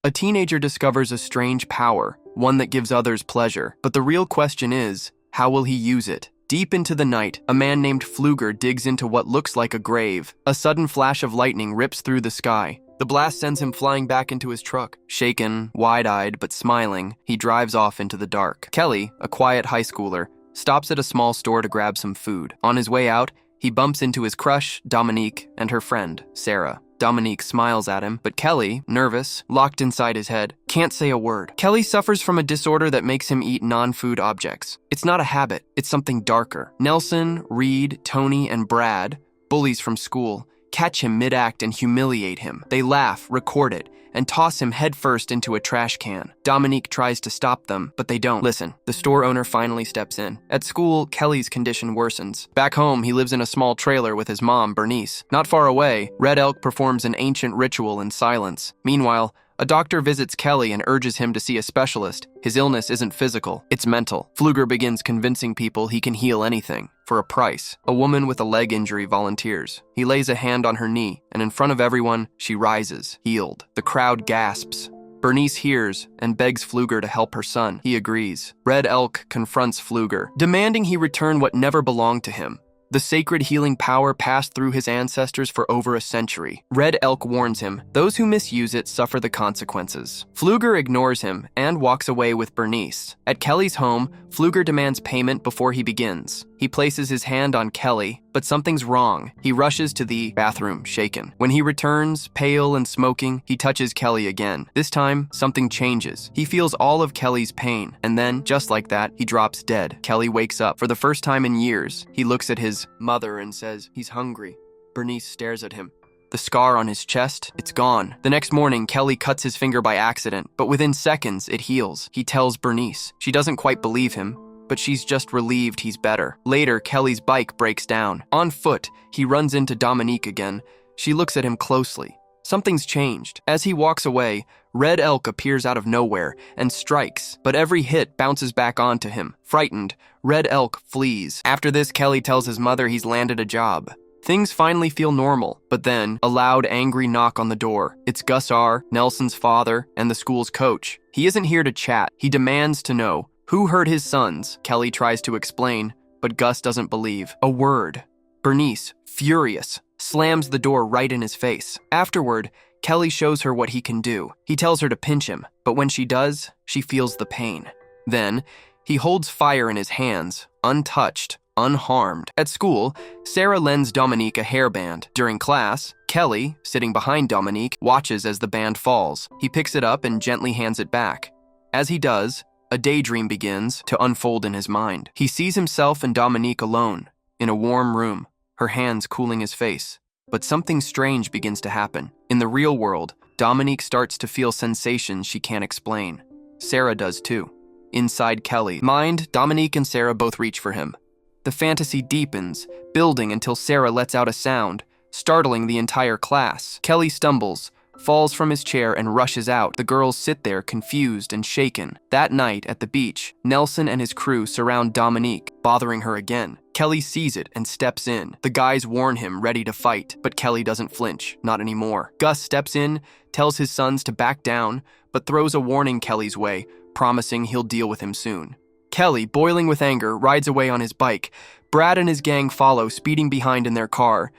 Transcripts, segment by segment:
A teenager discovers a strange power, one that gives others pleasure. But the real question is, how will he use it? Deep into the night, a man named Pfluger digs into what looks like a grave. A sudden flash of lightning rips through the sky. The blast sends him flying back into his truck. Shaken, wide-eyed, but smiling, he drives off into the dark. Kelly, a quiet high schooler, stops at a small store to grab some food. On his way out, he bumps into his crush, Dominique, and her friend, Sarah. Dominique smiles at him, but Kelly, nervous, locked inside his head, can't say a word. Kelly suffers from a disorder that makes him eat non-food objects. It's not a habit, it's something darker. Nelson, Reed, Tony, and Brad, bullies from school, catch him mid-act and humiliate him. They laugh, record it, and toss him headfirst into a trash can. Dominique tries to stop them, but they don't listen. The store owner finally steps in. At school, Kelly's condition worsens. Back home, he lives in a small trailer with his mom, Bernice. Not far away, Red Elk performs an ancient ritual in silence. Meanwhile, a doctor visits Kelly and urges him to see a specialist. His illness isn't physical, it's mental. Pfluger begins convincing people he can heal anything, for a price. A woman with a leg injury volunteers. He lays a hand on her knee, and in front of everyone, she rises, healed. The crowd gasps. Bernice hears and begs Pfluger to help her son. He agrees. Red Elk confronts Pfluger, demanding he return what never belonged to him. The sacred healing power passed through his ancestors for over a century. Red Elk warns him, those who misuse it suffer the consequences. Pfluger ignores him and walks away with Bernice. At Kelly's home, Pfluger demands payment before he begins. He places his hand on Kelly, but something's wrong. He rushes to the bathroom, shaken. When he returns, pale and smoking, he touches Kelly again. This time, something changes. He feels all of Kelly's pain, and then, just like that, he drops dead. Kelly wakes up. For the first time in years, he looks at his mother and says, he's hungry. Bernice stares at him. The scar on his chest, it's gone. The next morning, Kelly cuts his finger by accident, but within seconds, it heals. He tells Bernice. She doesn't quite believe him, but she's just relieved he's better. Later, Kelly's bike breaks down. On foot, he runs into Dominique again. She looks at him closely. Something's changed. As he walks away, Red Elk appears out of nowhere and strikes, but every hit bounces back onto him. Frightened, Red Elk flees. After this, Kelly tells his mother he's landed a job. Things finally feel normal, but then a loud, angry knock on the door. It's Gus R., Nelson's father, and the school's coach. He isn't here to chat. He demands to know who hurt his sons. Kelly tries to explain, but Gus doesn't believe a word. Bernice, furious, slams the door right in his face. Afterward, Kelly shows her what he can do. He tells her to pinch him, but when she does, she feels the pain. Then, he holds fire in his hands, untouched, unharmed. At school, Sarah lends Dominique a hairband. During class, Kelly, sitting behind Dominique, watches as the band falls. He picks it up and gently hands it back. As he does, a daydream begins to unfold in his mind. He sees himself and Dominique alone, in a warm room, her hands cooling his face. But something strange begins to happen. In the real world, Dominique starts to feel sensations she can't explain. Sarah does too. Inside Kelly's mind, Dominique and Sarah both reach for him. The fantasy deepens, building until Sarah lets out a sound, startling the entire class. Kelly stumbles, falls from his chair and rushes out. The girls sit there confused and shaken. That night at the beach, Nelson and his crew surround Dominique, bothering her again. Kelly sees it and steps in. The guys warn him, ready to fight, but Kelly doesn't flinch, not anymore. Gus steps in, tells his sons to back down, but throws a warning Kelly's way, promising he'll deal with him soon. Kelly, boiling with anger, rides away on his bike. Brad and his gang follow, speeding behind in their car.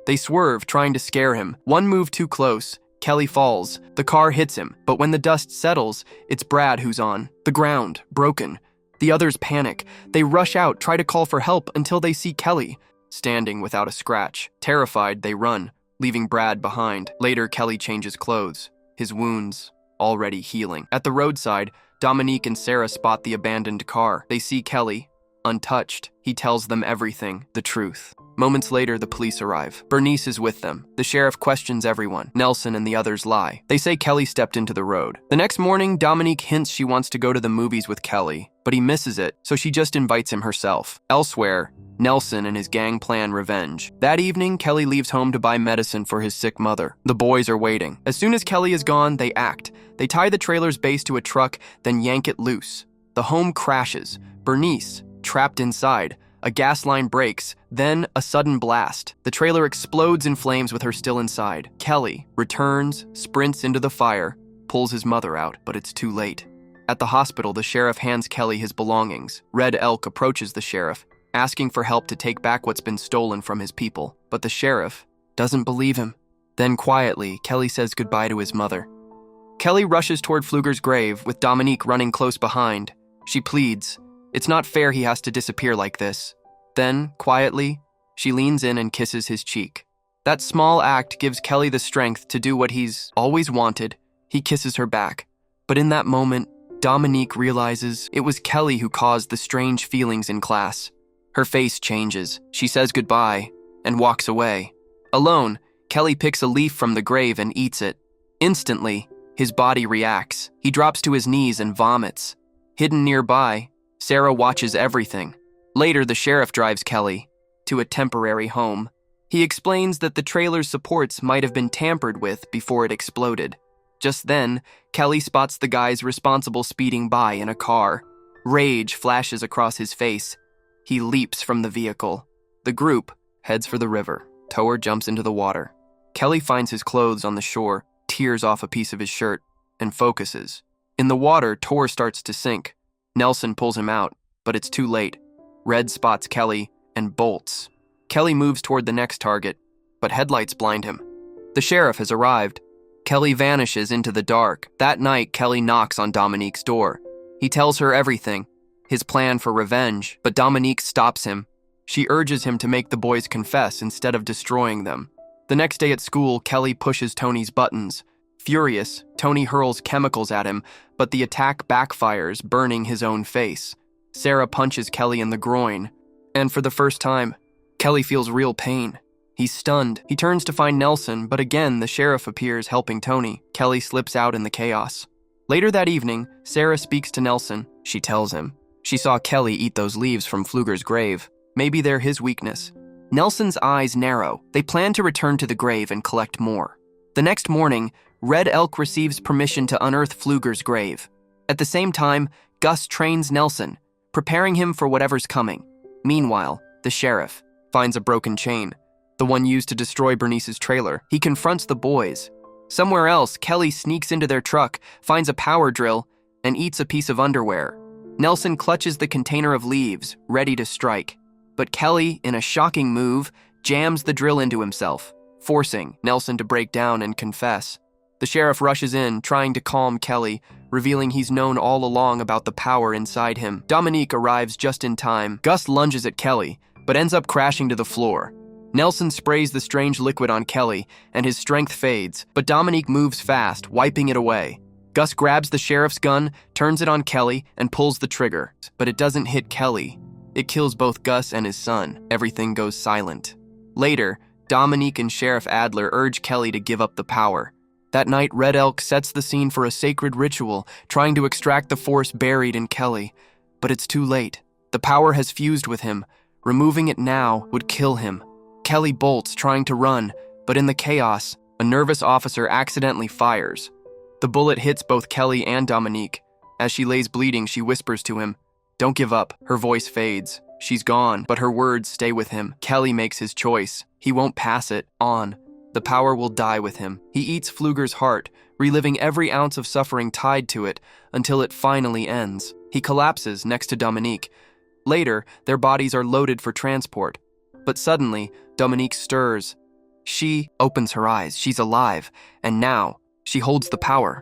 They swerve, trying to scare him. One move too close, Kelly falls. The car hits him, but when the dust settles, it's Brad who's on the ground, broken. The others panic. They rush out, try to call for help until they see Kelly, standing without a scratch. Terrified, they run, leaving Brad behind. Later, Kelly changes clothes, his wounds already healing. At the roadside, Dominique and Sarah spot the abandoned car. They see Kelly, untouched. He tells them everything, the truth. Moments later, the police arrive. Bernice is with them. The sheriff questions everyone. Nelson and the others lie. They say Kelly stepped into the road. The next morning, Dominique hints she wants to go to the movies with Kelly, but he misses it, so she just invites him herself. Elsewhere, Nelson and his gang plan revenge. That evening, Kelly leaves home to buy medicine for his sick mother. The boys are waiting. As soon as Kelly is gone, they act. They tie the trailer's base to a truck, then yank it loose. The home crashes. Bernice, trapped inside. A gas line breaks, then a sudden blast. The trailer explodes in flames with her still inside. Kelly returns, sprints into the fire, pulls his mother out, but it's too late. At the hospital, the sheriff hands Kelly his belongings. Red Elk approaches the sheriff, asking for help to take back what's been stolen from his people, but the sheriff doesn't believe him. Then quietly, Kelly says goodbye to his mother. Kelly rushes toward Pfluger's grave, with Dominique running close behind. She pleads, it's not fair he has to disappear like this. Then, quietly, she leans in and kisses his cheek. That small act gives Kelly the strength to do what he's always wanted. He kisses her back. But in that moment, Dominique realizes it was Kelly who caused the strange feelings in class. Her face changes. She says goodbye and walks away. Alone, Kelly picks a leaf from the grave and eats it. Instantly, his body reacts. He drops to his knees and vomits. Hidden nearby, Sarah watches everything. Later, the sheriff drives Kelly to a temporary home. He explains that the trailer's supports might have been tampered with before it exploded. Just then, Kelly spots the guys responsible speeding by in a car. Rage flashes across his face. He leaps from the vehicle. The group heads for the river. Tower jumps into the water. Kelly finds his clothes on the shore, tears off a piece of his shirt, and focuses. In the water, Tor starts to sink. Nelson pulls him out, but it's too late. Red spots Kelly and bolts. Kelly moves toward the next target, but headlights blind him. The sheriff has arrived. Kelly vanishes into the dark. That night, Kelly knocks on Dominique's door. He tells her everything, his plan for revenge, but Dominique stops him. She urges him to make the boys confess instead of destroying them. The next day at school, Kelly pushes Tony's buttons. Furious, Tony hurls chemicals at him, but the attack backfires, burning his own face. Sarah punches Kelly in the groin, and for the first time, Kelly feels real pain. He's stunned. He turns to find Nelson, but again, the sheriff appears helping Tony. Kelly slips out in the chaos. Later that evening, Sarah speaks to Nelson. She tells him she saw Kelly eat those leaves from Pfluger's grave. Maybe they're his weakness. Nelson's eyes narrow. They plan to return to the grave and collect more. The next morning, Red Elk receives permission to unearth Pfluger's grave. At the same time, Gus trains Nelson, preparing him for whatever's coming. Meanwhile, the sheriff finds a broken chain, the one used to destroy Bernice's trailer. He confronts the boys. Somewhere else, Kelly sneaks into their truck, finds a power drill, and eats a piece of underwear. Nelson clutches the container of leaves, ready to strike. But Kelly, in a shocking move, jams the drill into himself, forcing Nelson to break down and confess. The sheriff rushes in, trying to calm Kelly, revealing he's known all along about the power inside him. Dominique arrives just in time. Gus lunges at Kelly, but ends up crashing to the floor. Nelson sprays the strange liquid on Kelly, and his strength fades, but Dominique moves fast, wiping it away. Gus grabs the sheriff's gun, turns it on Kelly, and pulls the trigger. But it doesn't hit Kelly. It kills both Gus and his son. Everything goes silent. Later, Dominique and Sheriff Adler urge Kelly to give up the power. That night, Red Elk sets the scene for a sacred ritual, trying to extract the force buried in Kelly. But it's too late. The power has fused with him. Removing it now would kill him. Kelly bolts, trying to run, but in the chaos, a nervous officer accidentally fires. The bullet hits both Kelly and Dominique. As she lays bleeding, she whispers to him, "Don't give up." Her voice fades. She's gone, but her words stay with him. Kelly makes his choice. He won't pass it on. The power will die with him. He eats Pfluger's heart, reliving every ounce of suffering tied to it until it finally ends. He collapses next to Dominique. Later, their bodies are loaded for transport. But suddenly, Dominique stirs. She opens her eyes. She's alive, and now she holds the power.